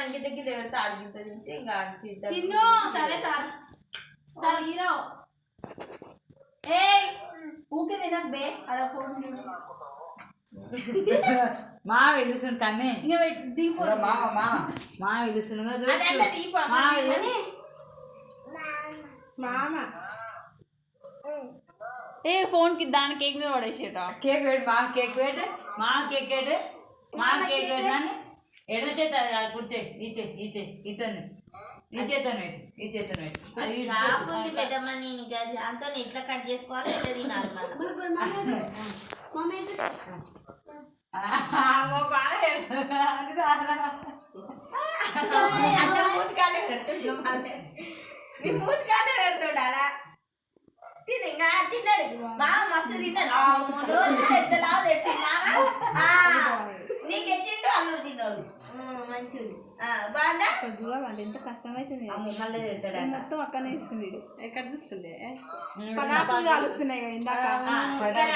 ఇంత గిద్ద పెడితే ఆడిగిద్ద తింటే ఇంకా ఆడిగిద్ద చిన్ను సరే సార్ సార్ హీరో ఏ ఊకే తినకు బే ఆడ ఫోన్ చూడు మా వెలుసును కానీ ఇంకా దీపో మా వెలుసును మామ ఏ ఫోన్ కి దాని కేక్ మీద పడేసేట కేక్ వేడు మా కేక్ వేడు మా కేక్ వేడు మా కేక్ వేడు నన్ను ఎడ చేత కూర్చోయి ఈచే ఇతను ఈ చేతను పెట్టు ఈ చేతను పెట్టు పెద్దమ్మని అంతా ఎట్లా కట్ చేసుకోవాలి ఎట్లా తినాలి మళ్ళీ పూతకానే పెడుతుండాలా తినగా తిన్నాడు బాగా మస్తు తిన్నాడు ఎంత లావు తెచ్చి నీకు ఎట్టిండు అల్లుడు తిన్నాడు మంచిది బాగుందా దూరం అంటే ఎంత కష్టమైతుంది మళ్ళీ పెడతాడు మొత్తం అక్కనే ఇస్తుంది ఎక్కడ చూస్తుండే పనాపులు కాలుస్తున్నాయి ఇందాక సరే